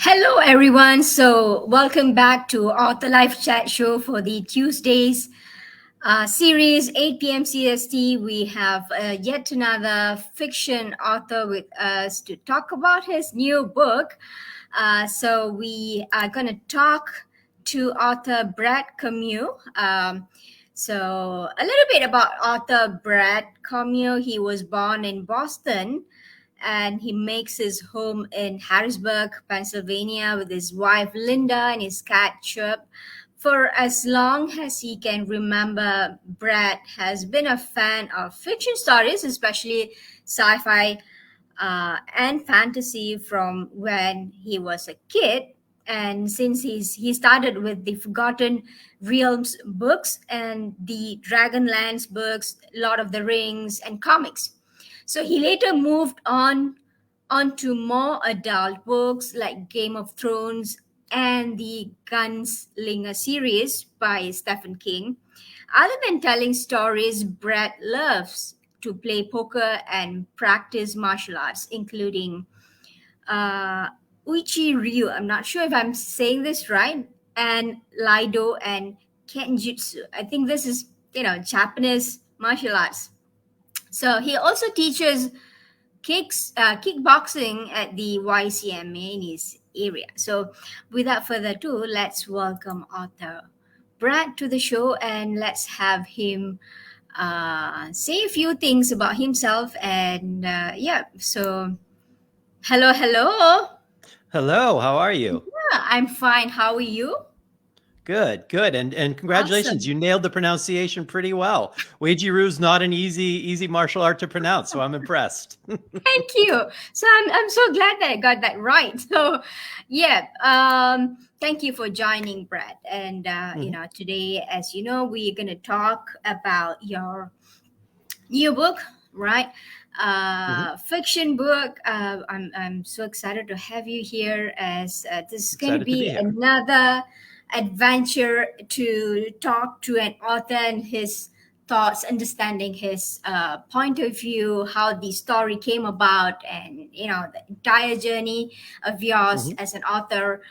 Hello, everyone. So, welcome back to Author Life Chat Show for the Tuesdays series, 8 p.m. CST. We have yet another fiction author with us to talk about his new book. We are going to talk to author Brett Comeau. A little bit about author Brett Comeau. He was born in Boston and he makes his home in Harrisburg, Pennsylvania, with his wife Linda and his cat Chirp. For as long as he can remember, Brett has been a fan of fiction stories, especially sci-fi and fantasy, from when he was a kid. And since he started with the Forgotten Realms books and the Dragonlance books, Lord of the Rings, and comics. So he later moved onto more adult books like Game of Thrones and the Gunslinger series by Stephen King. Other than telling stories, Brett loves to play poker and practice martial arts, including uh, Uechi-Ryu. I'm not sure if I'm saying this right, and Iaido and Kenjutsu. I think this is Japanese martial arts. So he also teaches kickboxing at the YCMA in his area. So, without further ado, let's welcome author Brad to the show and let's have him say a few things about himself. And hello, hello. Hello, how are you? Yeah, I'm fine. How are you? Good. And congratulations, Awesome. you nailed the pronunciation pretty well. Uechi-Ryu is not an easy martial art to pronounce, so I'm impressed. Thank you. So I'm so glad that I got that right. So, yeah. Thank you for joining, Brad. And Mhm, today, as you know, we're gonna talk about your new book, right? mhm. Fiction book. I'm so excited to have you here, as this is going to Excited to be be here. another adventure to talk to an author and his thoughts, understanding his point of view, how the story came about, and the entire journey of yours Mhm. as an author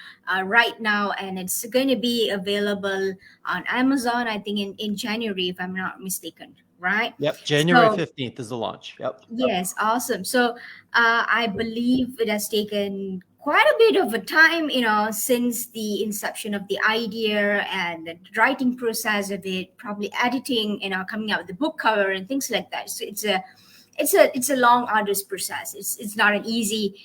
right now. And it's going to be available on Amazon, I think, in January, if I'm not mistaken, right? Yep, January So 15th is the launch. Yep. yes, awesome. So I believe it has taken quite a bit of a time, since the inception of the idea and the writing process of it, probably editing, coming out with the book cover and things like that. So it's a long, arduous process. It's not an easy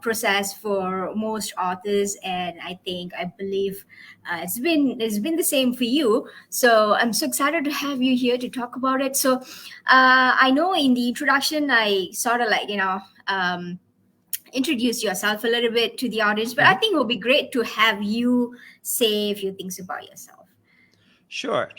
process for most authors, and I believe it's been the same for you. So I'm so excited to have you here to talk about it. So I know in the introduction I sort of introduce yourself a little bit to the audience, but I Mhm. think it would be great to have you say a few things about yourself. Sure.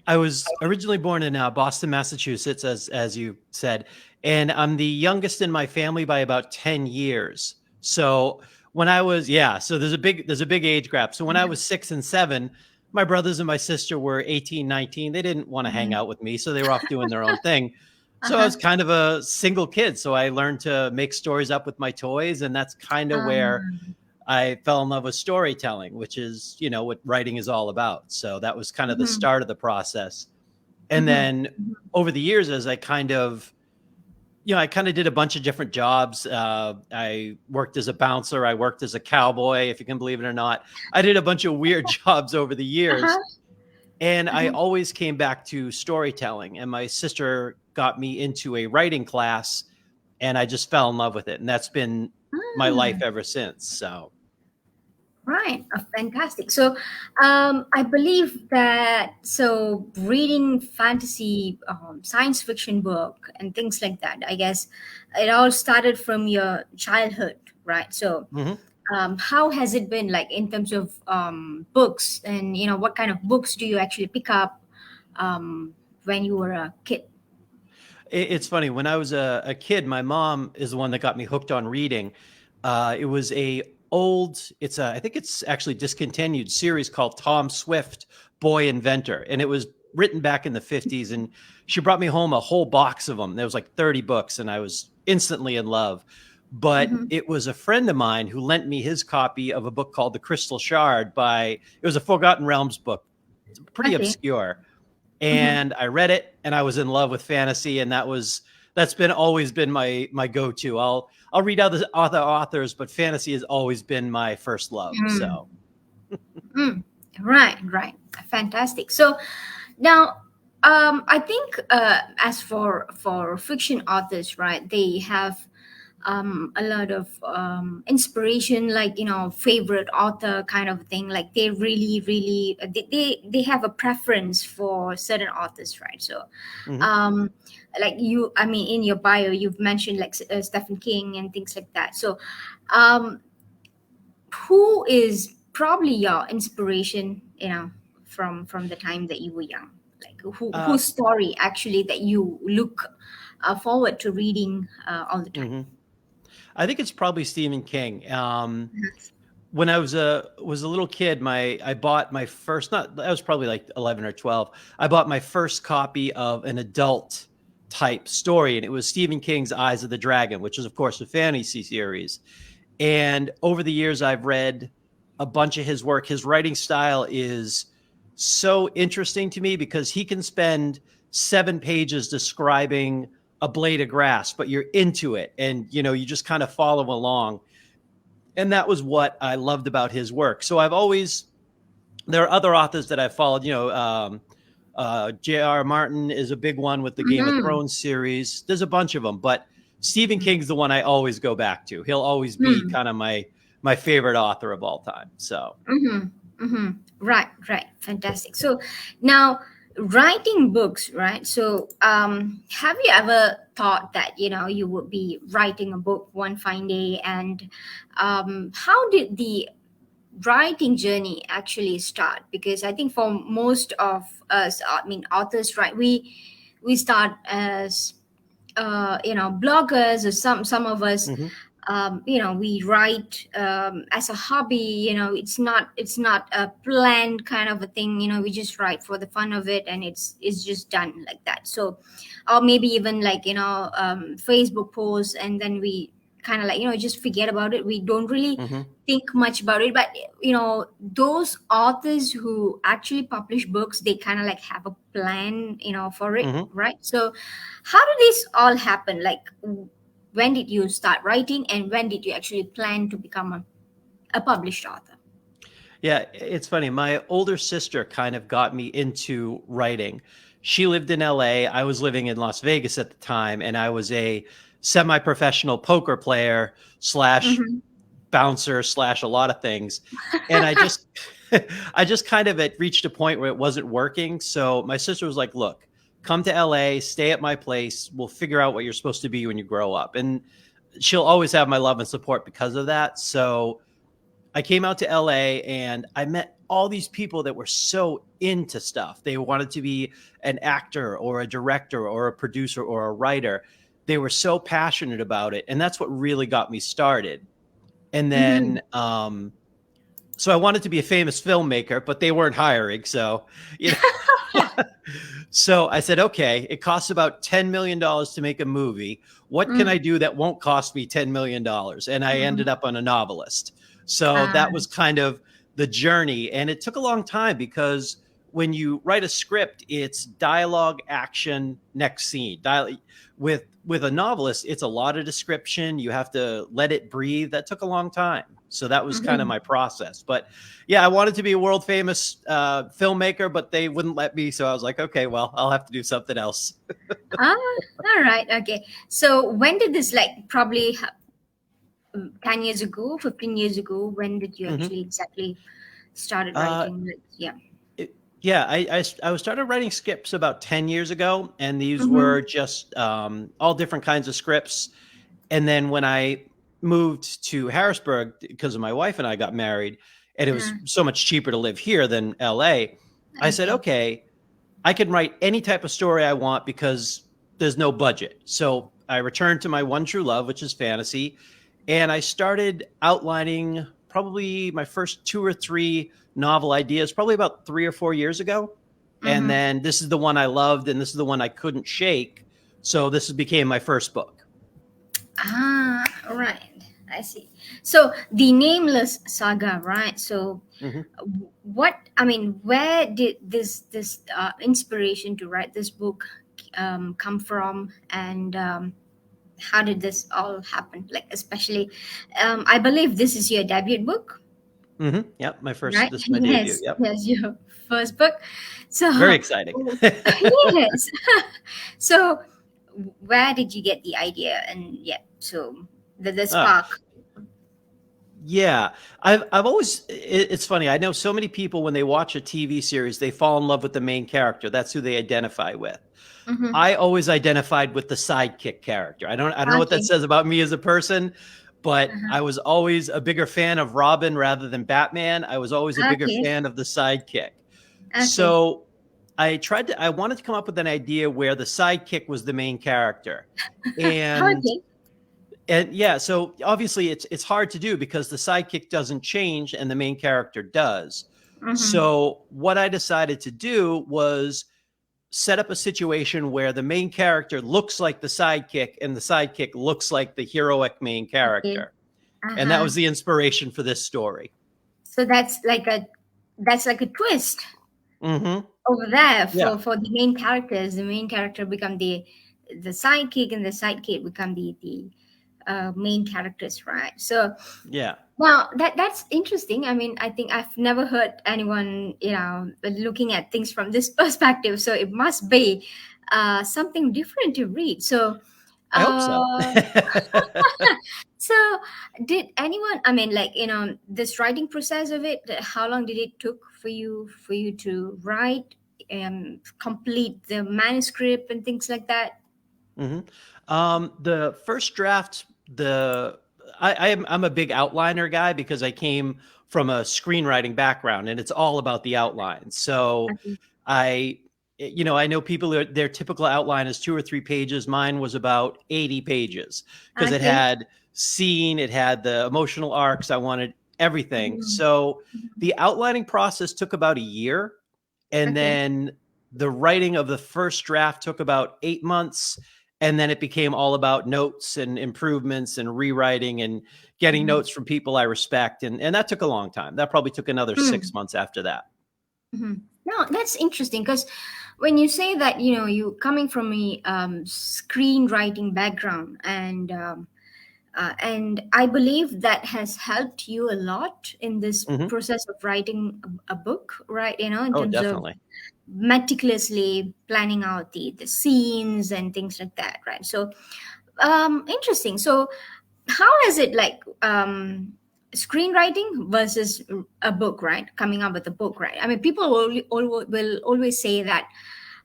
I was originally born in Boston, Massachusetts, as you said, and I'm the youngest in my family by about 10 years. So when I was, yeah, so there's a big age gap. So when I was 6 and 7, my brothers and my sister were 18, 19. They didn't want to hang Mhm. out with me, so they were off doing their own thing. So I Uh-huh. was kind of a single kid. So I learned to make stories up with my toys, and that's kind of where Um, I fell in love with storytelling, which is, what writing is all about. So that was kind of the mhm, start of the process. And mhm, then over the years, as I kind of did a bunch of different jobs. I worked as a bouncer. I worked as a cowboy, if you can believe it or not. I did a bunch of weird jobs over the uh-huh, years. And I uh-huh. always came back to storytelling. And my sister got me into a writing class, and I just fell in love with it. And that's been my life Mm. ever since. So, Right, fantastic. So, I believe that reading fantasy, science fiction book, and things like that. I guess it all started from your childhood, right? So, mhm. how has it been like in terms of books, and what kind of books do you actually pick up when you were a kid? It's funny. When I was a kid, my mom is the one that got me hooked on reading. It was I think it's actually discontinued series called Tom Swift, Boy Inventor. And it was written back in the 50s. And she brought me home a whole box of them. There was like 30 books, and I was instantly in love. but Mm-hmm. it was a friend of mine who lent me his copy of a book called The Crystal Shard it was a Forgotten Realms book. It's pretty Okay. obscure. Mm-hmm. And I read it and I was in love with fantasy. And that's always been my go-to. I'll read other authors, but fantasy has always been my first love. Mm. So Mm. Right, right. Fantastic. So now, I think as for fiction authors, right, they have a lot of inspiration, like favorite author kind of thing. Like they really, really, they have a preference for certain authors, right? So, mhm. um, like I mean, in your bio, you've mentioned like Stephen King and things like that. So, um, who is probably your inspiration, from the time that you were young, like Uh, whose story actually that you look forward to reading all the time? mhm. I think it's probably Stephen King. Mhm. When I was a little kid, I bought my first, not I was probably like 11 or 12. I bought my first copy of an adult type story, and it was Stephen King's Eyes of the Dragon, which is of course a fantasy series. And over the years, I've read a bunch of his work. His writing style is so interesting to me because he can spend 7 pages describing a blade of grass, but you're into it and you just kind of follow along. And that was what I loved about his work. So there are other authors that I've followed, J.R. Martin is a big one with the Game of Mhm. Thrones series. There's a bunch of them, but Stephen King's the one I always go back to. He'll always be Mhm. kind of my favorite author of all time. So, Mhm. Mhm. Right, right. Fantastic. So now, writing books, right? So have you ever thought that you would be writing a book one fine day? And how did the writing journey actually start? Because I think for most of us, I mean authors, right, we start as bloggers, or some of us, mhm, we write as a hobby. It's not a planned kind of a thing. We just write for the fun of it, and it's just done like that. So, or maybe even like Facebook posts, and then we kind of like just forget about it. We don't really mhm, think much about it. But those authors who actually publish books, they kind of like have a plan for it, mhm. right? So how did this all happen? Like, when did you start writing, and when did you actually plan to become a published author? Yeah, it's funny. My older sister kind of got me into writing. She lived in LA. I was living in Las Vegas at the time, and I was a semi-professional poker player slash Mm-hmm. bouncer slash a lot of things. And I just kind of had reached a point where it wasn't working. So my sister was like, look, come to LA, stay at my place. We'll figure out what you're supposed to be when you grow up. And she'll always have my love and support because of that. So I came out to LA and I met all these people that were so into stuff. They wanted to be an actor or a director or a producer or a writer. They were so passionate about it. And that's what really got me started. And Mm-hmm. then, so I wanted to be a famous filmmaker, but they weren't hiring. So, you know, so I said, okay, it costs about $10 million to make a movie. What can I Mm. do that won't cost me $10 million? And I ended Mm. up on a novelist. So Ah. that was kind of the journey. And it took a long time because when you write a script, it's dialogue, action, next scene. With a novelist, it's a lot of description. You have to let it breathe. That took a long time. So that was kind of Mhm. my process. But yeah, I wanted to be a world famous filmmaker, but they wouldn't let me. So I was like, okay, well, I'll have to do something else. Ah, all right. Okay. So when did this, like, probably 10 years ago, 15 years ago, when did you hmm actually exactly started uh, writing? Like, yeah. yeah, I was started writing scripts about 10 years ago, and these Mm-hmm. were just all different kinds of scripts. And then when I moved to Harrisburg, because of my wife and I got married, and it was so much cheaper to live here than LA, I said, Okay. okay, I can write any type of story I want because there's no budget. So I returned to my one true love, which is fantasy. And I started outlining probably my first two or three novel ideas, probably about 3 or 4 years ago. And Mm-hmm. then this is the one I loved, and this is the one I couldn't shake. So this became my first book. Ah. Right. I see. So the Nameless Saga, right? So Mhm. what I mean, where did this inspiration to write this book come from, and how did this all happen? Like, especially, I believe this is your debut book, Yep, my first. right? This is my debut. Yes, Yep, yes, your first book. very So, exciting. yes. So, where did you get the idea? And yeah, so the Ah, spark. yeah, I've always. It's funny. I know so many people when they watch a TV series, they fall in love with the main character. That's who they identify with. Mm-hmm. I always identified with the sidekick character. I don't know what that Okay. says about me as a person, but Uh-huh. I was always a bigger fan of Robin rather than Batman. I was always a bigger Okay. fan of the sidekick. Okay. So I wanted to come up with an idea where the sidekick was the main character. And Okay. and yeah, so obviously it's hard to do because the sidekick doesn't change and the main character does. Mm-hmm. So what I decided to do was set up a situation where the main character looks like the sidekick and the sidekick looks like the heroic main Okay. character. And that Uh-huh. was the inspiration for this story. So that's like a twist Hmm. over there Yeah. for the main characters. The main character become the sidekick, and the sidekick become the main characters, right? So Yeah. now that's interesting. I mean, I think I've never heard anyone, looking at things from this perspective. So it must be something different to read. So, I hope so. uh, so did anyone? I mean, like, this writing process of it. How long did it took for you to write and complete the manuscript and things like that? Hmm. The first draft, I'm a big outliner guy because I came from a screenwriting background and it's all about the outline. So Okay. I, I know people their typical outline is 2 or 3 pages. Mine was about 80 pages because it Okay. had scene, it had the emotional arcs. I wanted everything. Mhm. So the outlining process took about a year, and Okay. then the writing of the first draft took about 8 months, and then it became all about notes and improvements and rewriting and getting Mhm. notes from people I respect, and that took a long time. That probably took another Mm. 6 months after that. Mhm. No, that's interesting because when you say that, you coming from a screenwriting background, and I believe that has helped you a lot in this Hmm. process of writing a book, right? In Oh, terms of definitely. meticulously planning out the scenes and things like that, right? So, interesting. So, how is it like screenwriting versus a book, right? Coming up with a book, right? I mean, people will always say that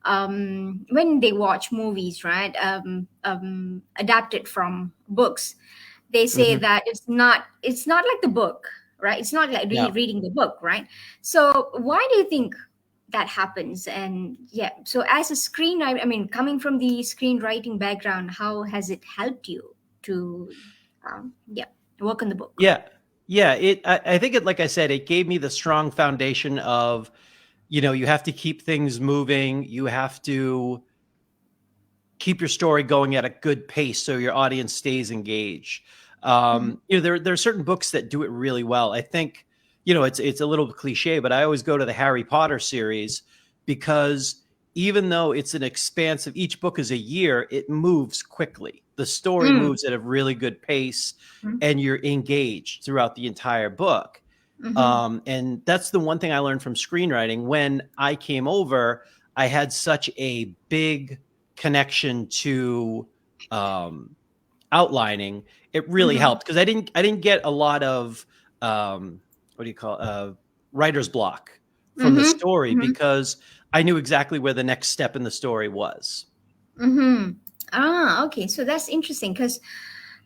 when they watch movies, right, adapted from books, they say Hmm. that it's not like the book, right? It's not like Yeah. reading the book, right? So why do you think that happens? And yeah, so as a screenwriter, I mean, coming from the screenwriting background, how has it helped you to yeah, work on the book? Yeah. Yeah. I think like I said, it gave me the strong foundation of, you have to keep things moving. You have to keep your story going at a good pace so your audience stays engaged. Mhm. There are certain books that do it really well. I think, it's a little cliche, but I always go to the Harry Potter series because even though it's an expansive, each book is a year, it moves quickly. The story Mm. moves at a really good pace, Mhm. and you're engaged throughout the entire book. Mhm. And that's the one thing I learned from screenwriting. When I came over, I had such a big connection to um, outlining. It really Mhm. helped because I didn't get a lot of what do you call writer's block from the Mhm. story Mhm. because I knew exactly where the next step in the story was. Mhm. Okay. So that's interesting because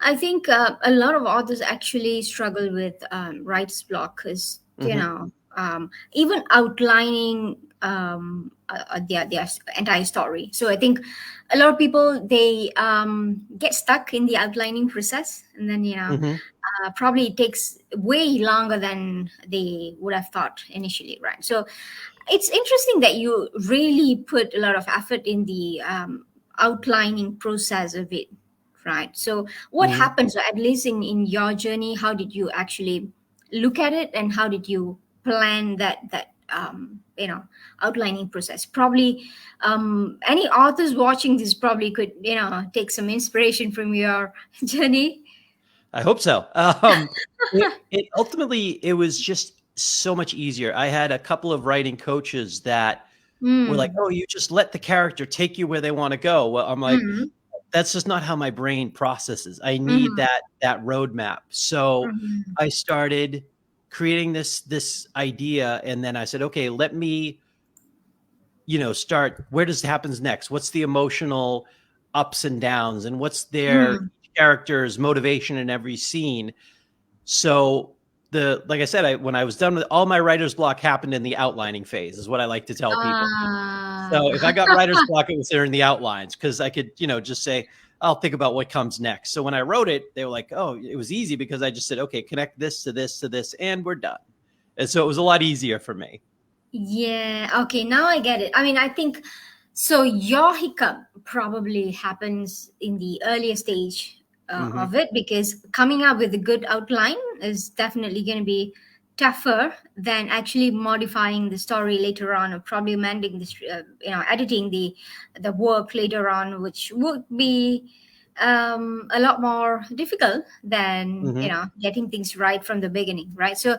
I think a lot of authors actually struggle with writer's block because Hmm. even outlining their entire story. So I think a lot of people they get stuck in the outlining process, and then Hmm. probably it takes way longer than they would have thought initially, right? So it's interesting that you really put a lot of effort in the outlining process of it, right? So what happens, at least in your journey, how did you actually look at it, and how did you plan that outlining process? Probably any authors watching this probably could take some inspiration from your journey. I hope so. It ultimately, it was just so much easier. I had a couple of writing coaches that were like, Mm. "Oh, you just let the character take you where they want to go." Well, I'm like, Mm. that's just not how my brain processes. I need Mm. that roadmap. So Mm. I started creating this idea, and then I said, okay, let me start. Where does it happens next? What's the emotional ups and downs, and what's their Mm. character's motivation in every scene? So like I said, when I was done with all my writer's block happened in the outlining phase, is what I like to tell people. Ah. So if I got writer's block, it was there in the outlines, because I could, just say, I'll think about what comes next. So when I wrote it, they were like, oh, it was easy because I just said, okay, connect this to this to this, and we're done. And so it was a lot easier for me. Yeah, okay, now I get it. I mean, I think so. Your hiccup probably happens in the earlier stage Hmm. of it, because coming up with a good outline is definitely going to be tougher than actually modifying the story later on, or probably amending this, editing the work later on, which would be a lot more difficult than Hmm. getting things right from the beginning, right? So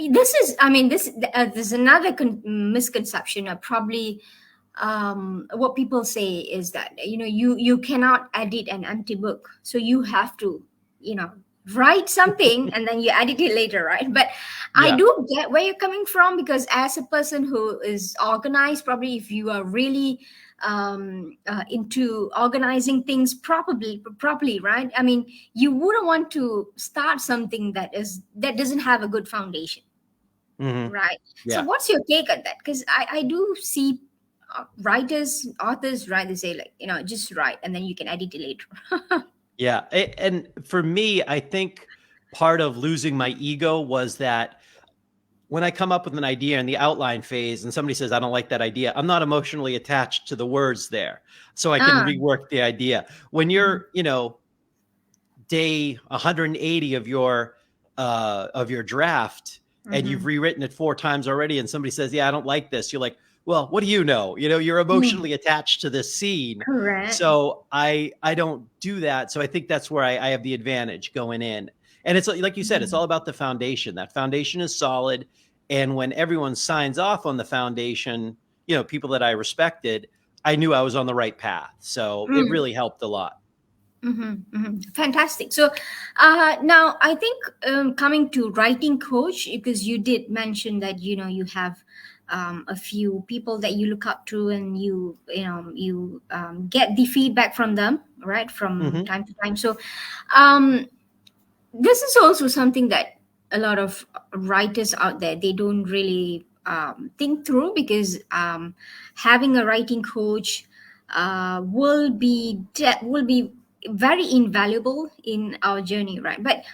this is, I mean, this is another misconception. Probably what people say is that you cannot edit an empty book, so you have to you know write something and then you edit it later, right? But I Yeah. do get where you're coming from, because as a person who is organized, probably if you are really into organizing things properly, right? I mean, you wouldn't want to start something that doesn't have a good foundation, Hmm. right? So Yeah. what's your take on that? Because I do see writers, authors, right? They say, like, just write and then you can edit it later. Yeah. And for me, I think part of losing my ego was that when I come up with an idea in the outline phase and somebody says, I don't like that idea, I'm not emotionally attached to the words there. So I can Ah. rework the idea. When Mhm. you're, day 180 of your draft, and you've Mhm. rewritten it 4 times already, and somebody says, yeah, I don't like this, you're like, well, what do you know? You're Mm. emotionally attached to this scene. Correct. So I don't do that. So I think that's where I have the advantage going in. And it's like you said, it's Mhm. all about the foundation. That foundation is solid. And when everyone signs off on the foundation, people that I respected, I knew I was on the right path. So it Mm. really helped a lot. Fantastic. So now I think, coming to writing coach, because you did mention that you have a few people that you look up to, and you get the feedback from them, right, from Hmm. time to time. So um, this is also something that a lot of writers out there, they don't really think through, because having a writing coach will be very invaluable in our journey, right? But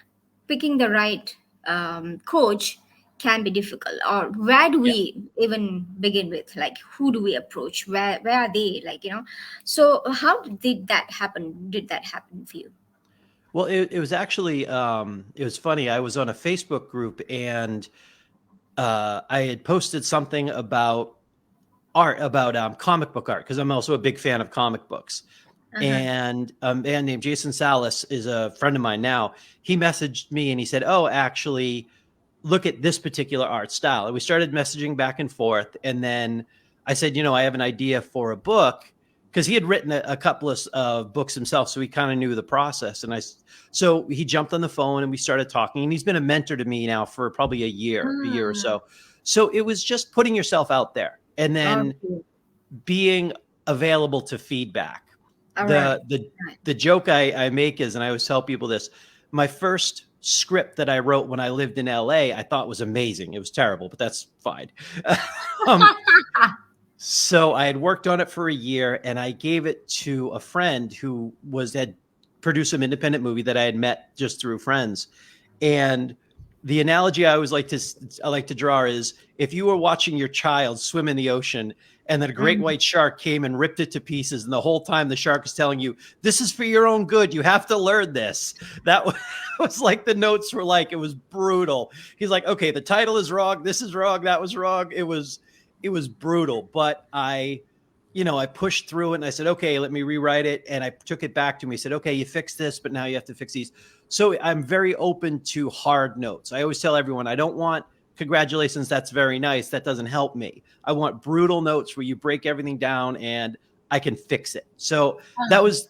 picking the right coach can be difficult. Or where do Yeah. we even begin with? Like, who do we approach? Where are they? Like, So how did that happen for you? Well, it was actually it was funny. I was on a Facebook group, and I had posted something about art, about comic book art, because I'm also a big fan of comic books. Uh-huh. And a man named Jason Salas is a friend of mine now. He messaged me and he said, "Oh, actually, look at this particular art style." And we started messaging back and forth. And then I said, I have an idea for a book, because he had written a couple of books himself. So he kind of knew the process. So he jumped on the phone and we started talking. And he's been a mentor to me now for probably a year or Ah, so. So it was just putting yourself out there, and then okay. being available to feedback. All right. The joke I make is, and I always tell people this, my first script that I wrote when I lived in LA, I thought was amazing. It was terrible, but that's fine. um, so I had worked on it for a year, and I gave it to a friend who had produced some independent movie that I had met just through friends. And the analogy I like to draw is if you were watching your child swim in the ocean and then a great Mhm. white shark came and ripped it to pieces, and the whole time the shark is telling you, this is for your own good, you have to learn this. That was like the notes were like, it was brutal. He's like, okay, the title is wrong, this is wrong, that was wrong. It was brutal, but I pushed through it and I said, okay, let me rewrite it. And I took it back to him. He said, okay, you fixed this, but now you have to fix these. So I'm very open to hard notes. I always tell everyone, I don't want congratulations, that's very nice. That doesn't help me. I want brutal notes where you break everything down and I can fix it. So that Um, was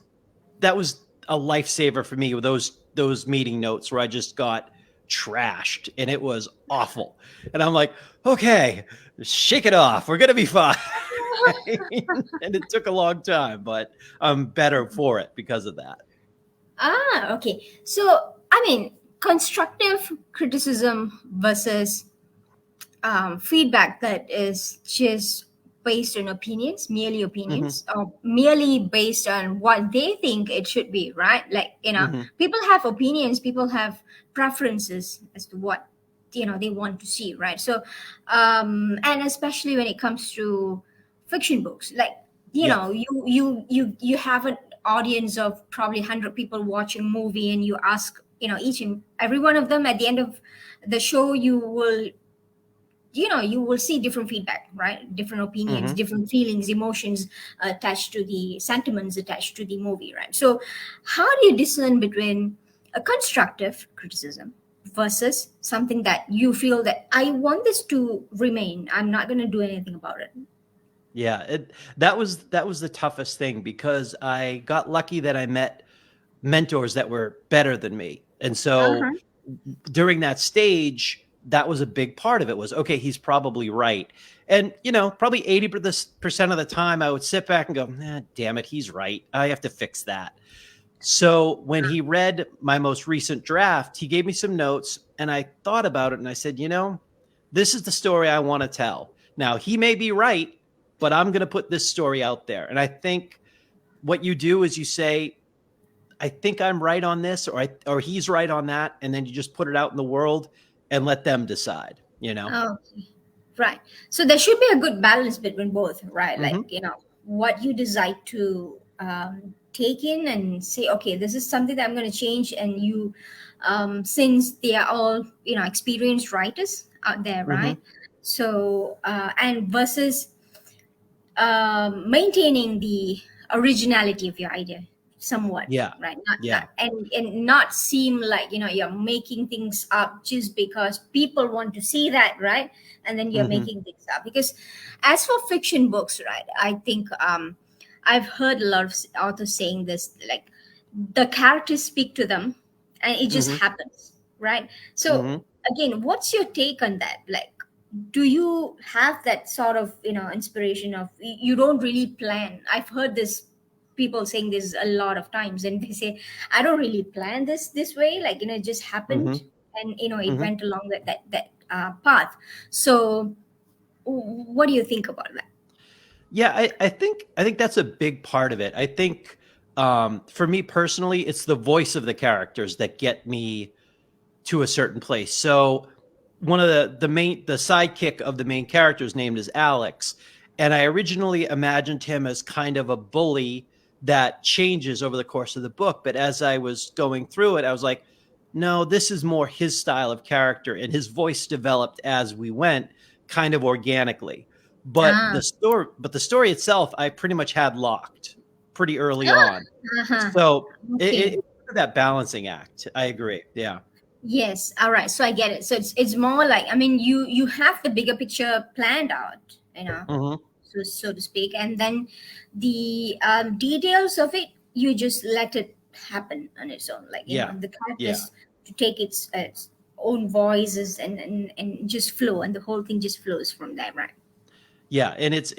that was a lifesaver for me with those meeting notes where I just got trashed and it was awful. And I'm like, okay, shake it off. We're gonna be fine. And it took a long time, but I'm better for it because of that. okay. So, I mean, constructive criticism versus feedback that is just based on opinions, merely Mm-hmm. opinions, or merely based on what they think it should be, right? Like, Mm-hmm. people have opinions, people have preferences as to what, they want to see, right? So, and especially when it comes to fiction books, like, Yeah. you have an audience of probably 100 people watching a movie, and you ask, each and every one of them at the end of the show, you will see different feedback, right? Different opinions, Mm-hmm. different feelings, emotions attached to the sentiments attached to the movie, right? So how do you discern between a constructive criticism versus something that you feel that I want this to remain, I'm not going to do anything about it? Yeah. That was the toughest thing because I got lucky that I met mentors that were better than me. And so Uh-huh. during that stage, that was a big part of it was, okay, he's probably right. And, probably 80% of the time I would sit back and go, damn it, he's right. I have to fix that. So when he read my most recent draft, he gave me some notes and I thought about it and I said, this is the story I want to tell. Now, he may be right, but I'm going to put this story out there. And I think what you do is you say, I think I'm right on this, or he's right on that, and then you just put it out in the world and let them decide. Okay. Right. So there should be a good balance between both, right? Like, Hmm. what you decide to take in and say, okay, this is something that I'm going to change. And since they are all, experienced writers out there, Hmm. right? So, and versus maintaining the originality of your idea somewhat, Yeah, right? Not yeah. and not seem like you're making things up just because people want to see that, right? And then you're Hmm. making things up. Because as for fiction books, right, I think I've heard a lot of authors saying this, like, the characters speak to them and it just Hmm. happens, right? So Hmm. again, what's your take on that? Like, do you have that sort of inspiration of you don't really plan? I've heard this, people saying this a lot of times, and they say, I don't really plan this way, like, it just Hmm. happened, and it Hmm. went along that path. So what do you think about that? Yeah, I think that's a big part of it. I think for me personally, it's the voice of the characters that get me to a certain place. So one of the sidekick of the main character is named as Alex, and I originally imagined him as kind of a bully that changes over the course of the book. But as I was going through it, I was like, no, this is more his style of character, and his voice developed as we went, kind of organically. But Ah. the story itself, I pretty much had locked pretty early Ah, on. uh-huh. So Okay. it's that balancing act. I agree. Yeah. Yes, all right, so I get it. So it's more like, I mean, you have the bigger picture planned out, Hmm. so to speak, and then the details of it, you just let it happen on its own, like, Yeah. the Yeah. characters to take its own voices, and just flow, and the whole thing just flows from there, right? Yeah, and it's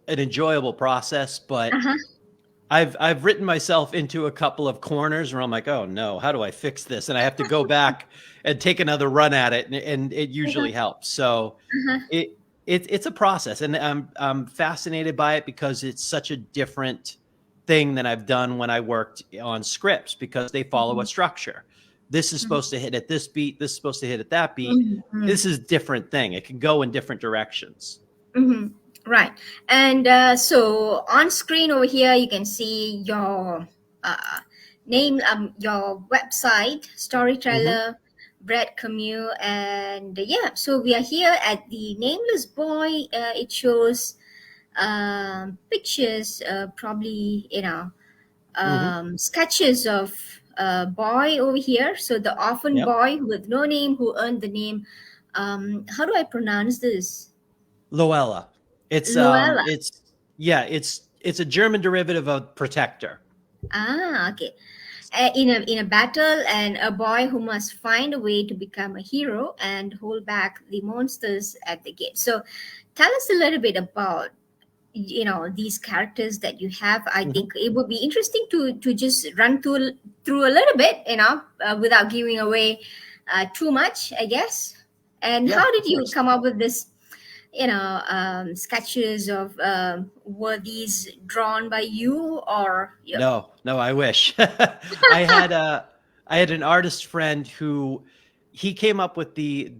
an enjoyable process, but Uh-huh. I've written myself into a couple of corners where I'm like, "Oh no, how do I fix this?" And I have to go back and take another run at it, and it Uh-huh. usually helps. So Uh-huh. it's a process, and I'm fascinated by it because it's such a different thing than I've done when I worked on scripts because they follow a Mhm. structure. This is Mhm. supposed to hit at this beat. This is supposed to hit at that beat. Mhm. This is different thing. It can go in different directions. Mhm. Right. And so on screen over here, you can see your uh, name, your website, Hmm. storyteller, Brett Comeau. And yeah, so we are here at the Nameless Boy. It shows pictures, probably, Hmm. sketches of a boy over here. So the orphan Yep. boy with no name who earned the name. How do I pronounce this? Loella. It's Luella. yeah, it's a German derivative of protector. Ah, okay. In a battle, and a boy who must find a way to become a hero and hold back the monsters at the gate. So, tell us a little bit about these characters that you have. I Hmm. think it would be interesting to just run through a little bit, without giving away too much, I guess. And Yeah, how did of you course. come up with this? Sketches of were these drawn by you or your. No, no, I wish. I had a I had an artist friend who he came up with the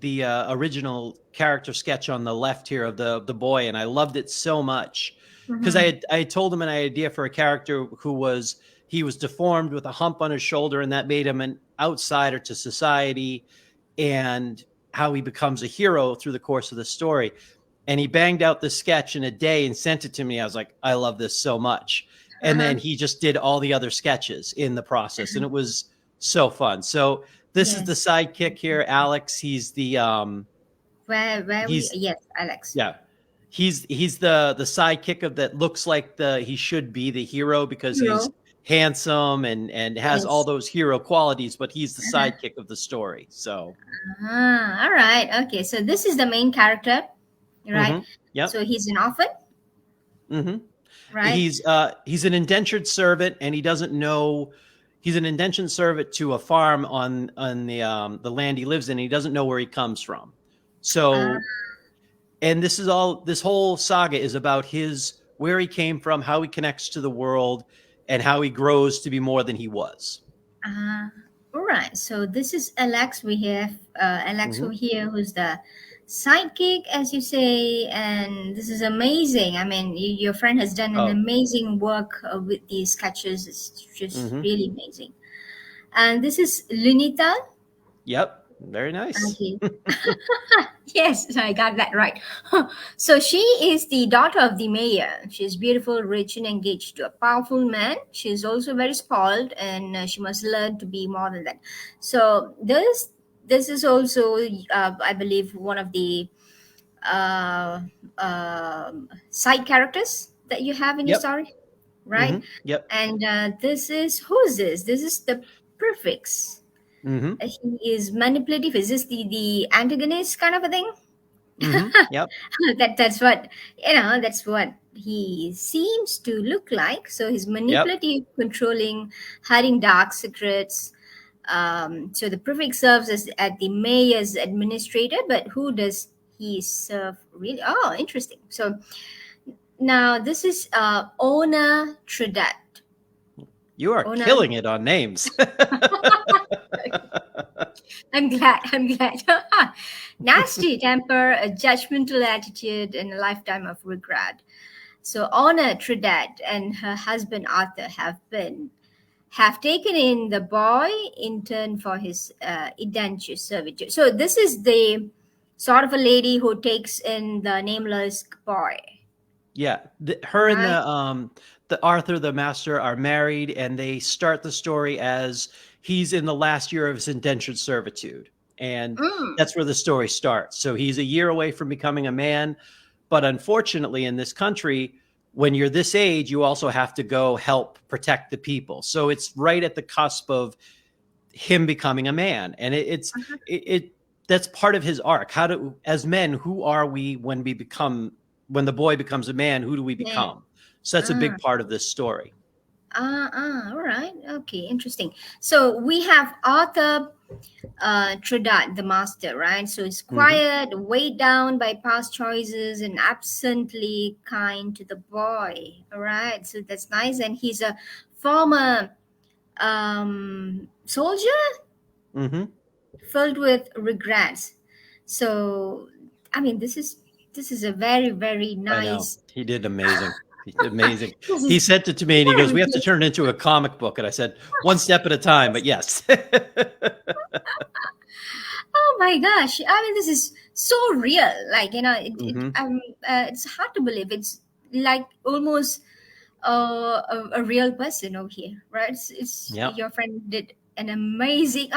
original character sketch on the left here of the boy, and I loved it so much because Mhm. I had told him an idea for a character who was he was deformed with a hump on his shoulder, and that made him an outsider to society, and how he becomes a hero through the course of the story. And he banged out the sketch in a day and sent it to me. I was like, I love this so much. And Uh-huh. then he just did all the other sketches in the process, and it was so fun. So this is the Yes. sidekick here, Alex. He's the Where we, he's yes, Alex. yeah, he's the sidekick of that looks like the he should be the hero because he's Hero. handsome and has all Yes. those hero qualities, but he's the Uh-huh. sidekick of the story. So Ah, all right. Okay. So this is the main character, right? yep. So he's an orphan, Hmm. right? He's an indentured servant, and he doesn't know he's an indentured servant to a farm on the land he lives in. And he doesn't know where he comes from. Ah, So, and this whole saga is about his where he came from, how he connects to the world, and how he grows to be more than he was. all right. So this is Alex. We have Alex over Hmm. here, who's the sidekick, as you say, and this is amazing. I mean, your friend has done an Oh, amazing work with these sketches. It's just hmm, really amazing. And this is Lunita. yep, very nice. Okay. Yes, I got that right. So she is the daughter of the mayor. She's beautiful, rich, and engaged to a powerful man. She's also very spoiled, and she must learn to be more than that. So this is also, I believe, one of the uh, side characters that you have in your Yep. story, right? Yep. And this is who's this? This is the prefix. Hmm. He is manipulative. Is this the antagonist kind of a thing? Yep. That's what that's what he seems to look like. So he's Yep. manipulative, controlling, hiding dark secrets. So the prefix serves as at the mayor's administrator, but who does he serve really? Oh, interesting. So now this is Ona Tridat. You are Ona. killing it on names. I'm glad. I'm glad. Nasty temper, a judgmental attitude, and a lifetime of regret. So Honor Trinidad and her husband Arthur have taken in the boy in turn for his indentured servitude. So this is the sort of a lady who takes in the nameless boy, Yeah, her and right? the Arthur, the master, are married, and they start the story as he's in the last year of his indentured servitude, and Mm. that's where the story starts. So he's a year away from becoming a man, but unfortunately, in this country, when you're this age, you also have to go help protect the people. So it's right at the cusp of him becoming a man, and it that's part of his arc. How do as men, who are we when we become when the boy becomes a man? Who do we Yeah. become? So that's a Ah. big part of this story. All right. Okay, interesting. So we have Arthur Tridat, the master, right? So he's Hmm. quiet, weighed down by past choices, and absently kind to the boy. All right, so that's nice. And he's a former soldier. Mm-hmm. filled with regrets. So, I mean, this is a very, very I know. nice. He did amazing. He did amazing. This He is sent it to me and he goes, "We have to turn it into a comic book." And I said, "One step at a time." But yes. oh my gosh! I mean, this is so real. Like, Hmm. it's hard to believe. It's like almost a real person over here, right? It's Yep. your friend did an amazing.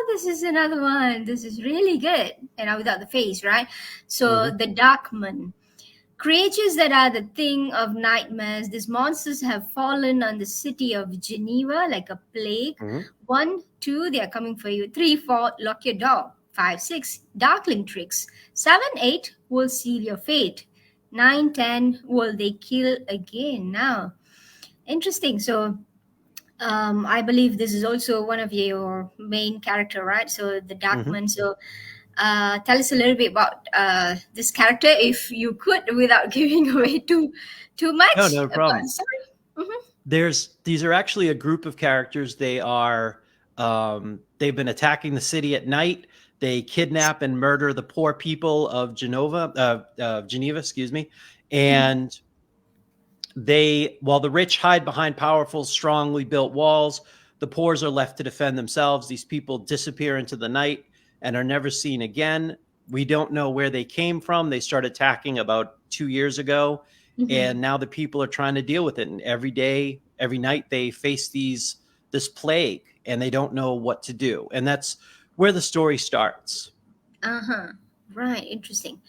This is another one. This is really good. Without the face, right? So Hmm. the Darkman. Creatures that are the thing of nightmares, these monsters have fallen on the city of Geneva like a plague. Hmm. 1, 2, they are coming for you. 3, 4, lock your door. 5, 6, darkling tricks. 7, 8, will seal your fate. 9, 10, will they kill again? Now, interesting. So, I believe this is also one of your main character, right? So the Hmm. Darkman. So tell us a little bit about this character, if you could, without giving away too No, much no about the problem. story. Mm-hmm. These are actually a group of characters. They've been attacking the city at night. They kidnap and murder the poor people of Geneva, excuse me. And while the rich hide behind powerful, strongly built walls, the poor are left to defend themselves. These people disappear into the night and are never seen again. We don't know where they came from. They started attacking about 2 years ago, Mm-hmm. and now the people are trying to deal with it. And every day, every night, they face this plague, and they don't know what to do. And that's where the story starts. Uh-huh. Right, interesting.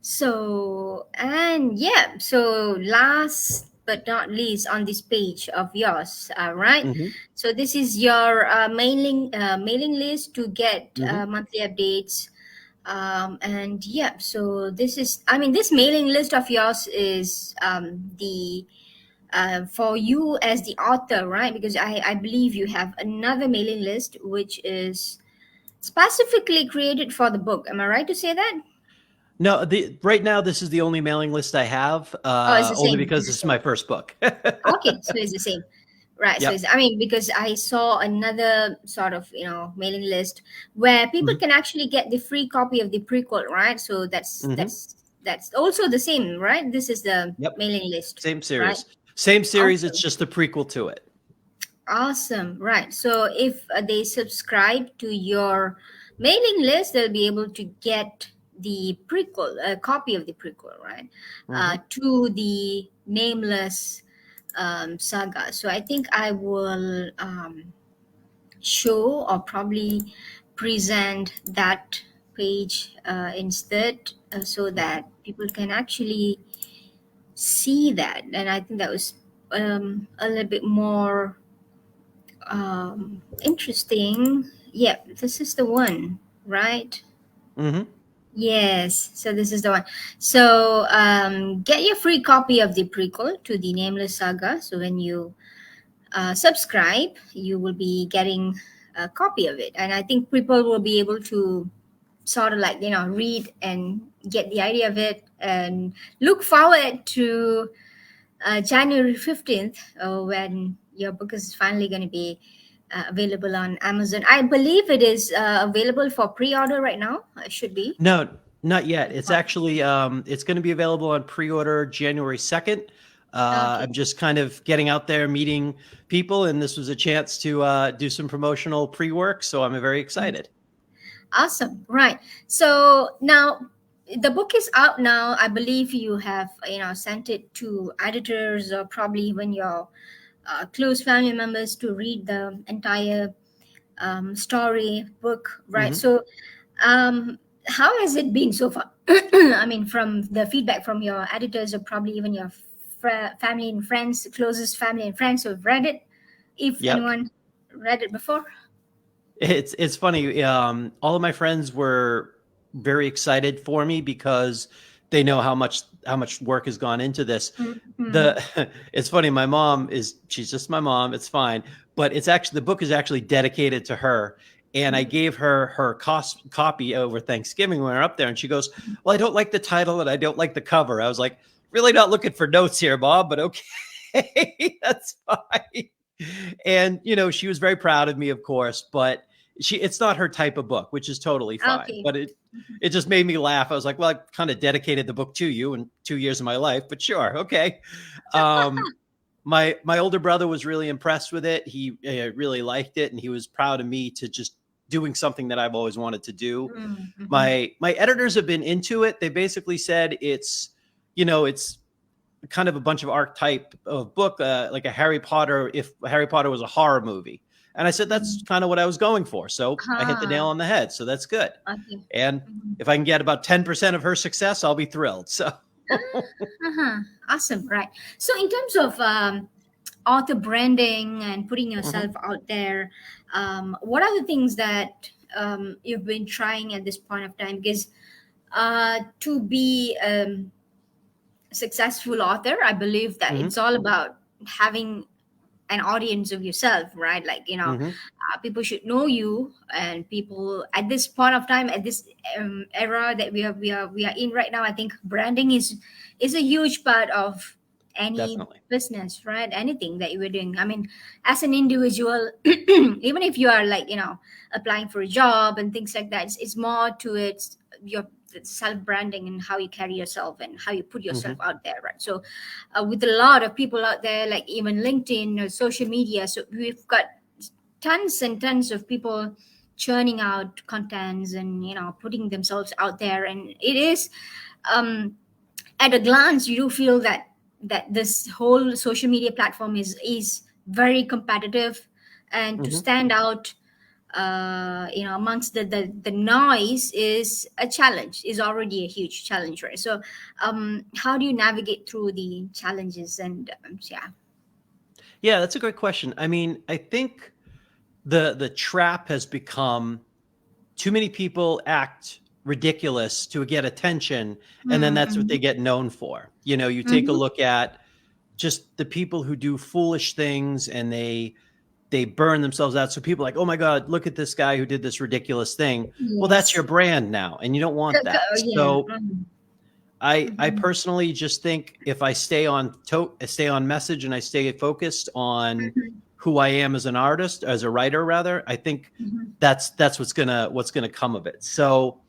So, and yeah, so last but not least on this page of yours, right? Hmm. So this is your mailing list to get Hmm. monthly updates. And yeah, so this is, I mean, this mailing list of yours is the for you as the author, right? Because I believe you have another mailing list which is specifically created for the book. Am I right to say that? No, right now this is the only mailing list I have, Oh, it's the only same. because It's this is the same. my first book. Okay, so it's the same. Right. So Yep. it's, I mean, because I saw another sort of, mailing list where people Hmm. can actually get the free copy of the prequel, right? So Hmm. that's also the same, right? This is the Yep. mailing list, Same right? series. Same series. It's Awesome. just a prequel to it. Awesome. Right. So if they subscribe to your mailing list, they'll be able to get the prequel, a copy of the prequel, right? Hmm. To the Nameless saga. So I think I will show or probably present that page instead, so that people can actually see that. And I think that was a little bit more interesting. Yeah, this is the one, right? Hmm. Yes, so this is the one. So get your free copy of the prequel to the Nameless Saga. So when you subscribe, you will be getting a copy of it. And I think people will be able to sort of like, read and get the idea of it and look forward to January 15th, when your book is finally going to be available on Amazon. I believe it is available for pre-order right now. It should be. No, not yet. It's actually it's going to be available on pre-order January 2nd. Okay. I'm just kind of getting out there, meeting people, and this was a chance to do some promotional pre-work. So I'm very excited. Awesome. Right. So now the book is out now. I believe you have, sent it to editors or probably even your close family members to read the entire story book, right? Hmm. So how has it been so far? I mean, from the feedback from your editors or probably even your family and friends, closest family and friends who have read it, if Yep. anyone read it before. It's funny. All of my friends were very excited for me because they know how much work has gone into this. Mm-hmm. The It's funny. My mom she's just my mom. It's fine, but it's actually the book is actually dedicated to her. And I gave her copy over Thanksgiving when we were up there, and she goes, "Well, I don't like the title and I don't like the cover." I was like, "Really not looking for notes here, Mom, but okay, that's fine." And she was very proud of me, of course, but it's not her type of book, which is totally fine. Okay. But it just made me laugh. I was like, well, I kind of dedicated the book to you in 2 years of my life, but sure, okay. My older brother was really impressed with it. He really liked it, and he was proud of me to just doing something that I've always wanted to do. Mm-hmm. My editors have been into it. They basically said it's kind of a bunch of archetype of book, like a Harry Potter, if Harry Potter was a horror movie. And I said, that's kind of what I was going for. So I hit the nail on the head. So that's good. Okay. And if I can get about 10% of her success, I'll be thrilled. So awesome. Right. So in terms of author branding and putting yourself out there, what are the things that you've been trying at this point of time? Because to be successful author, I believe that it's all about having an audience of yourself, right? Like, people should know you, and people at this point of time, at this era that we are in right now, I think branding is a huge part of any Definitely. business, right? Anything that you are doing. I mean, as an individual, even if you are like, applying for a job and things like that, it's more to it your self-branding and how you carry yourself and how you put yourself out there, right? So with a lot of people out there, like even LinkedIn or social media, so we've got tons and tons of people churning out contents and putting themselves out there, and it is at a glance you do feel that this whole social media platform is very competitive, and to stand out amongst the noise is a challenge, is already a huge challenge, right? So how do you navigate through the challenges? And yeah, that's a great question. I mean, I think the trap has become too many people act ridiculous to get attention, and then that's what they get known for. You take a look at just the people who do foolish things, and they burn themselves out. So people are like, oh my God, look at this guy who did this ridiculous thing. Well, that's your brand now, and you don't want that. So I personally just think if I stay on message, and I stay focused on who I am as an artist, as a writer, rather, I think that's what's gonna come of it. So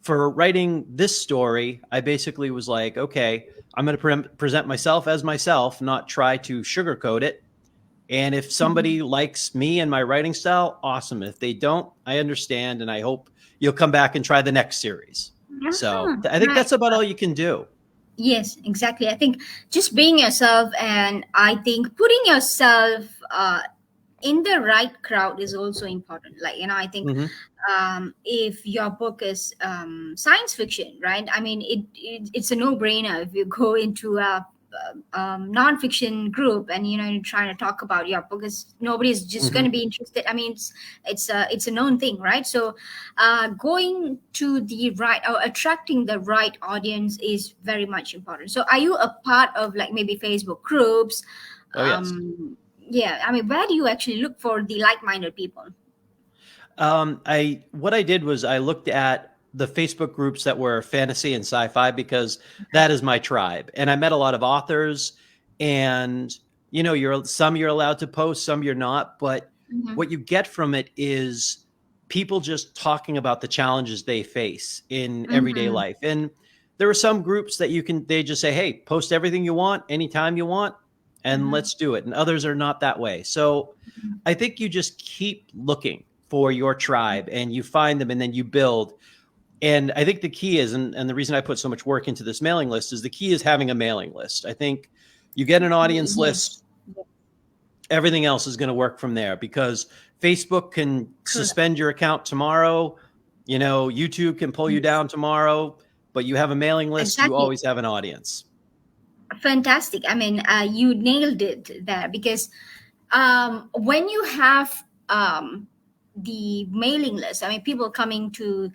for writing this story, I basically was like, okay, I'm going to present myself as myself, not try to sugarcoat it. And if somebody likes me and my writing style, awesome. If they don't, I understand, and I hope you'll come back and try the next series. So I think that's about all you can do. Yes, exactly. I think just being yourself, and I think putting yourself in the right crowd is also important. Like, I think if your book is science fiction, right? I mean, it's a no-brainer if you go into a non-fiction group and you're trying to talk about your book, because nobody's just going to be interested. I mean, it's a known thing, right? So going to the right, or attracting the right audience is very much important. So are you a part of like maybe Facebook groups? Oh, yes. Yeah, I mean, where do you actually look for the like-minded people? What I did was I looked at the Facebook groups that were fantasy and sci-fi, because that is my tribe. And I met a lot of authors, and you're allowed to post, some you're not, but what you get from it is people just talking about the challenges they face in everyday life. And there are some groups that they just say, hey, post everything you want, anytime you want, and let's do it. And others are not that way. So I think you just keep looking for your tribe, and you find them, and then you build. And I think the key is, and the reason I put so much work into this mailing list, is the key is having a mailing list. I think you get an audience list, everything else is going to work from there, because Facebook can suspend your account tomorrow. YouTube can pull you down tomorrow, but you have a mailing list, you always have an audience. Fantastic. I mean, you nailed it there, because when you have the mailing list, I mean, people coming to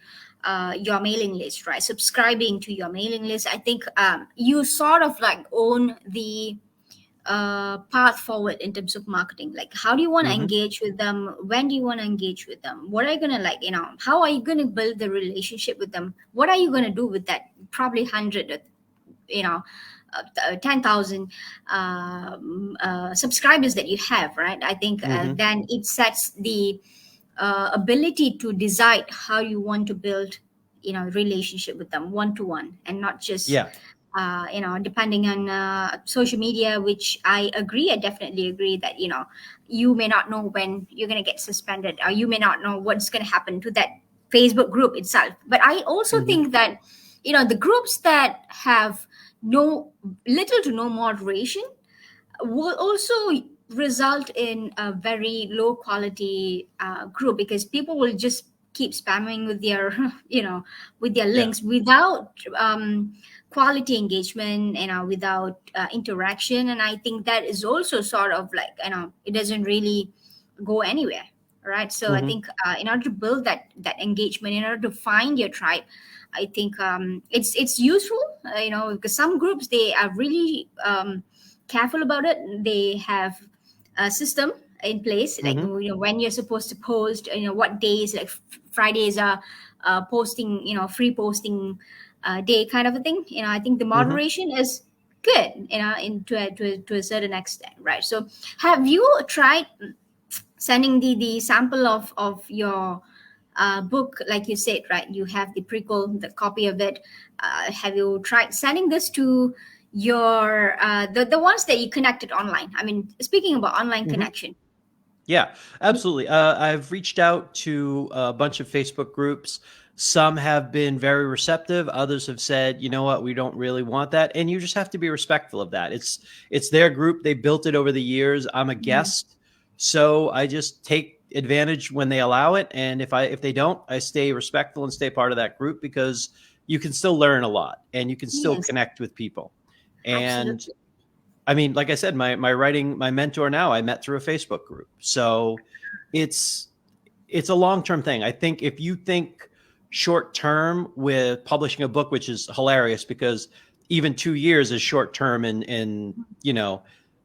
your mailing list, right? Subscribing to your mailing list, I think you sort of like own the path forward in terms of marketing. Like, how do you want to engage with them? When do you want to engage with them? What are you going to how are you going to build the relationship with them? What are you going to do with that probably 100, 10,000 subscribers that you have, right? I think then it sets the ability to decide how you want to build, relationship with them one to one, and not just Yeah. depending on social media, which I definitely agree that you may not know when you're going to get suspended, or you may not know what's going to happen to that Facebook group itself. But I also Hmm. think that the groups that have no little to no moderation will also result in a very low quality group, because people will just keep spamming with their with their Yeah. links without quality engagement, without interaction. And I think that is also sort of like, it doesn't really go anywhere, right? So I Hmm. think in order to build that engagement, in order to find your tribe, I think it's useful, because some groups, they are really careful about it. They have a system in place, like Hmm. when you're supposed to post, what days, like Fridays are posting, free posting day, kind of a thing. I think the Hmm. moderation is good, to a certain extent, right? So have you tried sending the sample of your book, like you said, right? You have the prequel, the copy of it. Have you tried sending this to your the ones that you connected online? I mean, speaking about online Hmm. connection. Yeah, absolutely. I've reached out to a bunch of Facebook groups. Some have been very receptive. Others have said, you know what, we don't really want that. And you just have to be respectful of that. It's their group. They built it over the years. I'm a Mhm. guest. So I just take advantage when they allow it. And if they don't, I stay respectful and stay part of that group, because you can still learn a lot and you can still Yes, connect with people. And absolutely. I mean, like I said, my mentor now I met through a Facebook group. So it's it's a long-term thing. I think if you think short term with publishing a book, which is hilarious because even 2 years is short term and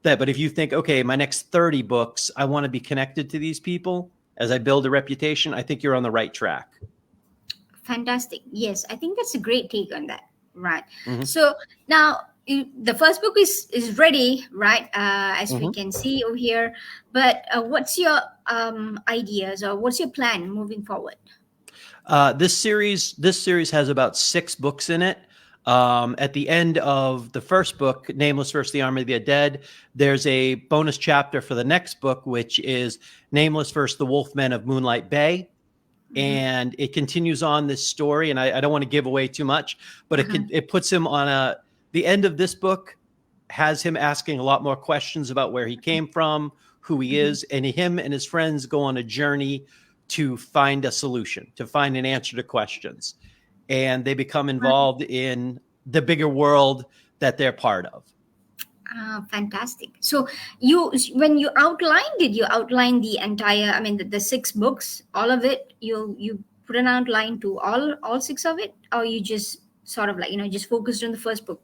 that, but if you think, okay, my next 30 books, I want to be connected to these people as I build a reputation, I think you're on the right track. Fantastic. Yes, I think that's a great take on that. Right. Hmm. So now the first book is ready, right? As we Hmm. can see over here. But what's your ideas, or what's your plan moving forward? This series has about 6 books in it. At the end of the first book, Nameless versus the Army of the Dead, there's a bonus chapter for the next book, which is Nameless versus the Wolfmen of Moonlight Bay. Mhm. And it continues on this story. And I don't want to give away too much, but Uh-huh. it puts him on the end of this book has him asking a lot more questions about where he came from, who he Mhm. is, and him and his friends go on a journey to find a solution, to find an answer to questions. And they become involved in the bigger world that they're part of. Fantastic. So when you outlined, did you outline the entire? I mean, the 6 books, all of it. You put an outline to all 6 of it, or you just sort of like just focused on the first book?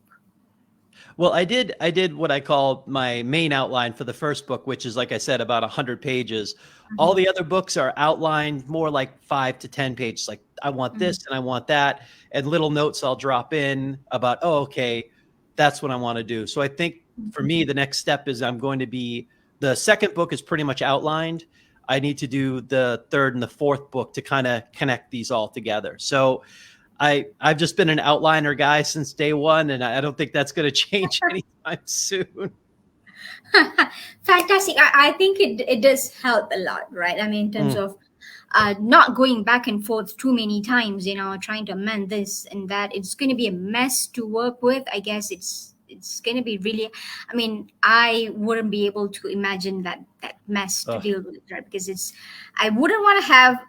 Well, I did what I call my main outline for the first book, which is, like I said, about 100 pages. All Mhm. the other books are outlined more like 5 to 10 pages. Like, I want Mhm. this and I want that, and little notes I'll drop in about, oh, okay, that's what I want to do. So I think for me, the next step is the second book is pretty much outlined. I need to do the third and the fourth book to kind of connect these all together. So I've just been an outliner guy since day one, and I don't think that's going to change anytime soon. Fantastic. I think it does help a lot, right? I mean, in terms Mm. of not going back and forth too many times, trying to amend this and that. It's going to be a mess to work with. I guess it's going to be really. I mean, I wouldn't be able to imagine that mess to Ugh. deal with, right? Because I wouldn't want to have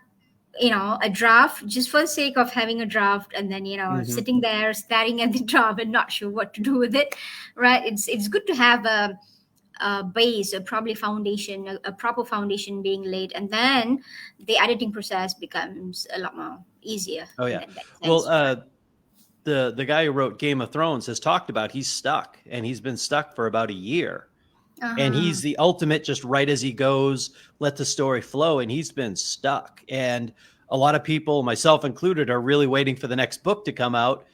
a draft just for the sake of having a draft, and then Hmm. sitting there staring at the draft and not sure what to do with it, right? It's good to have a base, a probably foundation, a proper foundation being laid, and then the editing process becomes a lot more easier Oh in yeah. that Well, sense, right? the guy who wrote Game of Thrones has talked about he's stuck, and he's been stuck for about a year. And Uh-huh. he's the ultimate just write as he goes, let the story flow, and he's been stuck. And a lot of people, myself included, are really waiting for the next book to come out,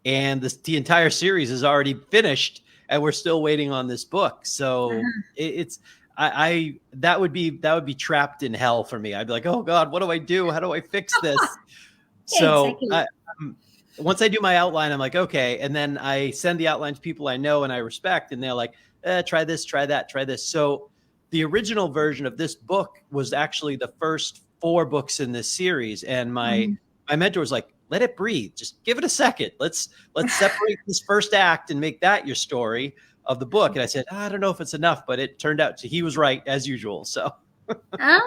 and the entire series is already finished, and we're still waiting on this book. So Uh-huh. it's I that would be trapped in hell for me. I'd be like, oh God, what do I do? How do I fix this? Yeah, So exactly. once I do my outline, I'm like, okay. And then I send the outline to people I know and I respect, and they're like, try this, try that, try this. So the original version of this book was actually the first 4 books in this series. And Mhm. my mentor was like, let it breathe. Just give it a second. Let's separate this first act and make that your story of the book. And I said, I don't know if it's enough, but it turned out he was right as usual. So Ah,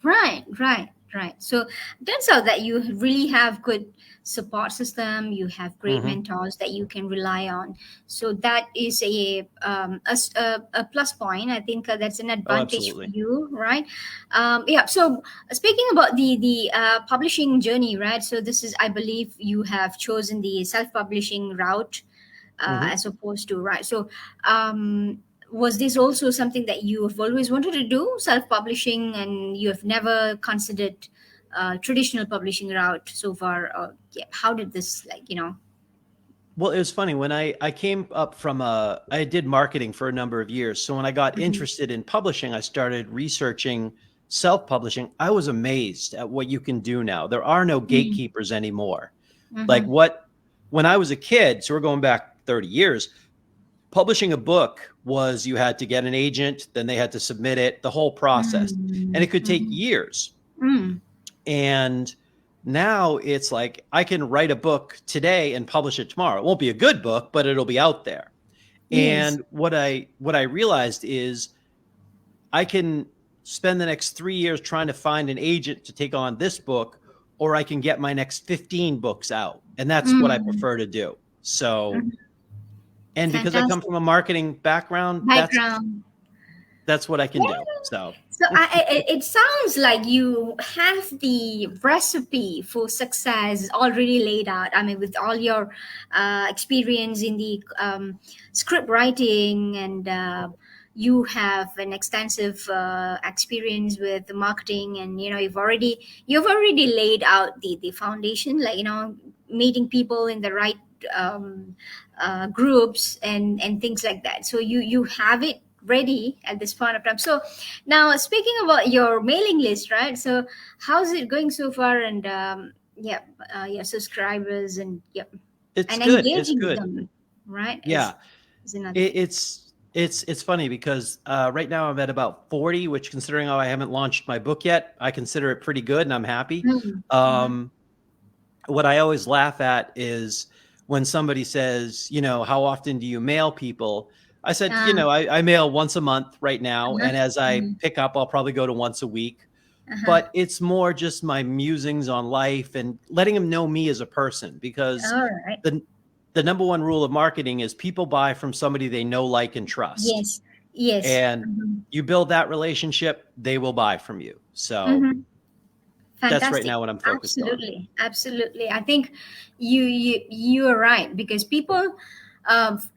right, right, right. So turns out that you really have good support system. You have great mhm. mentors that you can rely on. So that is a plus point. I think that's an Oh, advantage for absolutely. you, right? Yeah. So speaking about the publishing journey, right? So this is, I believe, you have chosen the self publishing route Mhm. as opposed to, right. So was this also something that you have always wanted to do, self-publishing, and you have never considered traditional publishing route so far? Or yeah, how did this, like, Well, it was funny when I came up from I did marketing for a number of years. So when I got Mhm. interested in publishing, I started researching self-publishing. I was amazed at what you can do now. There are no Mm. gatekeepers anymore. Like Mhm. what when I was a kid, so we're going back 30 years, publishing a book was you had to get an agent, then they had to submit it, the whole process. And Mm. it could take Mhm. years. Mm. And now it's like I can write a book today and publish it tomorrow. It won't be a good book, but it'll be out there. Yes. And what I realized is I can spend the next 3 years trying to find an agent to take on this book, or I can get my next 15 books out. And that's what I Mm. prefer to do. So, Mhm. and because I come Fantastic from a marketing background, background. that's what I can do. Yeah. So, So it sounds like you have the recipe for success already laid out. I mean, with all your experience in the script writing, and you have an extensive experience with the marketing, and you've already laid out the foundation, like, meeting people in the right um, groups and things like that. So you have it ready at this point of time. So now, speaking about your mailing list, right? So how's it going so far? And yeah, your subscribers, and yep, it's and good. It's engaging with good. them, right? Yeah. Is another It, thing. it's funny because right now I'm at about 40, which considering how I haven't launched my book yet, I consider it pretty good and I'm happy. Mm. Mhm. Um, what I always laugh at is when somebody says, how often do you mail people? I said, Ah, I mail once a month right now. uh-huh. And as I Mm. pick up, I'll probably go to once a week. Uh-huh. But it's more just my musings on life and letting them know me as a person because All right. the the number one rule of marketing is people buy from somebody they know, like, and trust. Yes. Yes. And Mhm. you build that relationship, they will buy from you. So Mhm. that's right Fantastic. now what I'm focused on. Absolutely. Absolutely. I think you are right, because people,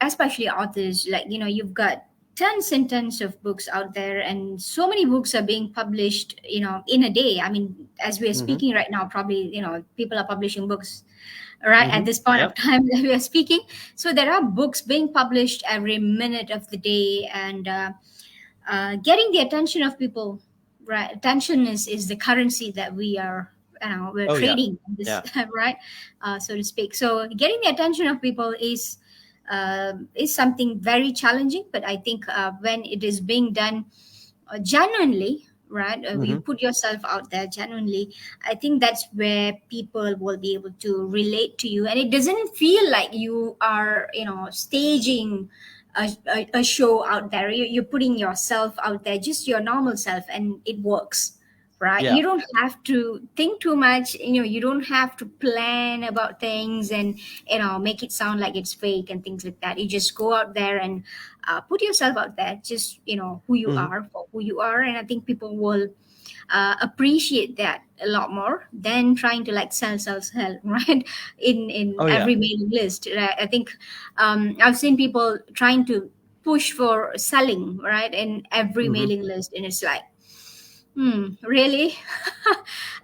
especially authors, like, you've got tons and tons of books out there, and so many books are being published, in a day. I mean, as we are Hmm. speaking right now, probably, people are publishing books right at Hmm. this point of Yep. time that we are speaking. So there are books being published every minute of the day, and getting the attention of people, right? Attention is the currency that we're Oh, yeah. trading this Yeah. right, so to speak. So getting the attention of people is something very challenging, but I think when it is being done genuinely, right, you Hmm. put yourself out there genuinely, I think that's where people will be able to relate to you, and it doesn't feel like you are, staging a show out there. You're putting yourself out there, just your normal self, and it works, right? Yeah. You don't have to think too much, you don't have to plan about things, and make it sound like it's fake and things like that. You just go out there and put yourself out there, just who you Hmm. are, for who you are, and I think people will appreciate that a lot more than trying to, like, sell right, in Oh, yeah. every mailing list, right? I think I've seen people trying to push for selling, right, in every Hmm. mailing list, and it's like, Really?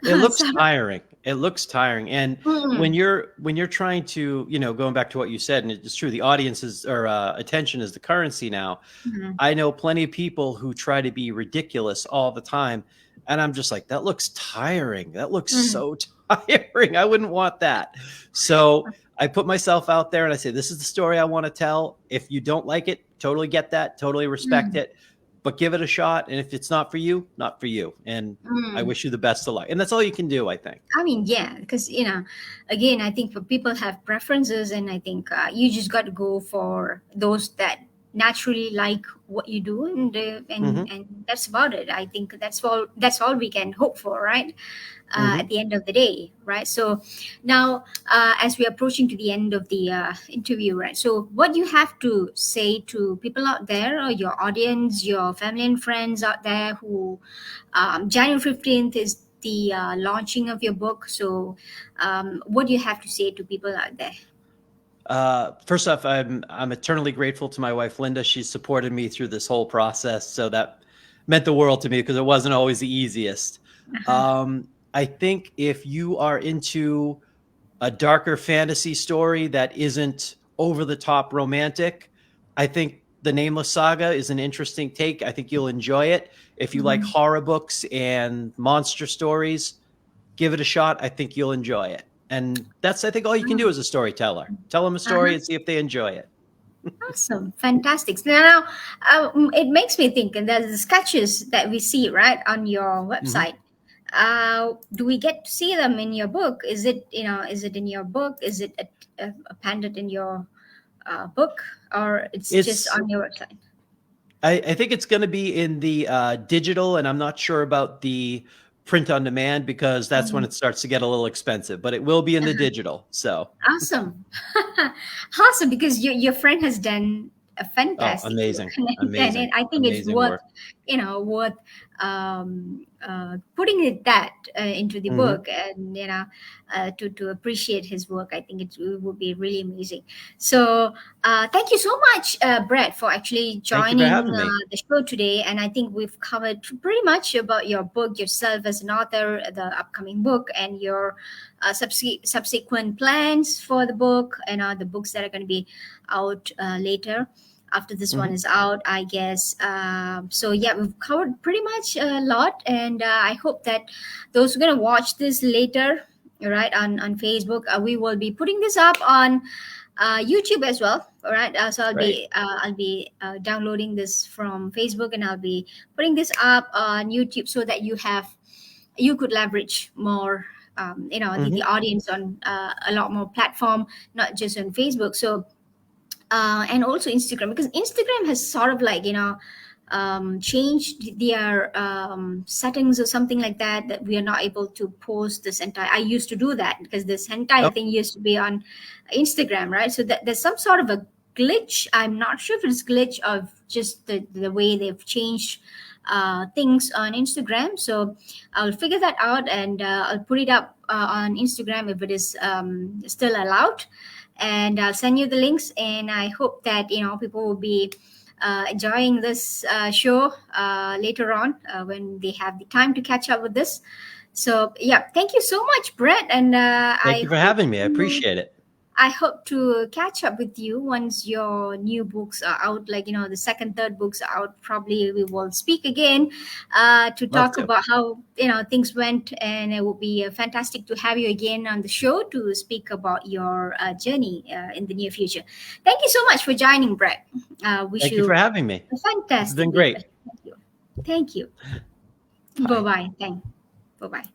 It looks So, tiring. It looks tiring. And mm, when you're trying to, going back to what you said, and it's true, the audience's or attention is the currency now. mm, I know plenty of people who try to be ridiculous all the time. And I'm just like, that looks tiring. That looks mm, so tiring. I wouldn't want that. So I put myself out there and I say, this is the story I want to tell. If you don't like it, totally get that, totally respect mm, it, but give it a shot. And if it's not for you, not for you. And I mm. wish you the best of luck. And that's all you can do, I think. I mean, yeah, because again, I think for people have preferences, and I think you just got to go for those that naturally like what you do, Hmm. and that's about it. I think that's all we can hope for, right? At Hmm. the end of the day, right? So now, as we're approaching to the end of the interview, right? So, what do you have to say to people out there, or your audience, your family and friends out there who January 15th is the launching of your book. So, what do you have to say to people out there? First off, I'm eternally grateful to my wife Linda. She's supported me through this whole process, so that meant the world to me because it wasn't always the easiest. Uh-huh. I think if you are into a darker fantasy story that isn't over the top romantic, I think the Nameless Saga is an interesting take. I think you'll enjoy it. If you like Mhm. horror books and monster stories, give it a shot. I think you'll enjoy it. And that's, I think, all you can do as a storyteller. Tell them a story Uh-huh. and see if they enjoy it. Awesome, fantastic. Now, it makes me think, and there's the sketches that we see right on your Hmm. website. Do we get to see them in your book? Is it is it in your book? Is it appended in your book, or it's just It's on your website? I think it's going to be in the digital, and I'm not sure about the print on demand because that's when Mhm. it starts to get a little expensive. But it will be in the digital. So, Awesome. Awesome, because your friend has done a oh, fantastic work, amazing, and amazing, I think it's amazing worth, work. worth putting it that into the Hmm. book, and to appreciate his work. I think it would be really amazing. So thank you so much, Brett, for actually Thank you for joining having me. the show today. And I think we've covered pretty much about your book, yourself as an author, the upcoming book, and your subsequent plans for the book, and the books that are going to be out later after this one Hmm. is out, I guess. So yeah, we've covered pretty much a lot, and I hope that those who are going to watch this later, right, on Facebook, we will be putting this up on YouTube as well. All right, so Great. I'll be downloading this from Facebook, and I'll be putting this up on YouTube so that you could leverage more, the Hmm. audience on a lot more platform, not just on Facebook. So and also Instagram, because Instagram has sort of like changed their settings or something like that, that we are not able to post this entire. I used to do that because this entire Oh, thing used to be on Instagram, right? So that there's some sort of a glitch. I'm not sure if it's glitch of just the way they've changed things on Instagram. So I'll figure that out, and I'll put it up on Instagram if it is still allowed, and I'll send you the links. And I hope that people will be enjoying this show later on when they have the time to catch up with this. So yeah, thank you so much, Brett, and thank you for having me. I appreciate it. I hope to catch up with you once your new books are out, like the second, third books are out. Probably we will speak again to Love talk to. about how things went, and it will be fantastic to have you again on the show to speak about your journey in the near future. Thank you so much for joining, Brett. Wish Thank you for you having me. a This has been fantastic day. great. Thank you. Thank you. Bye Bye. bye. Thank. Bye bye.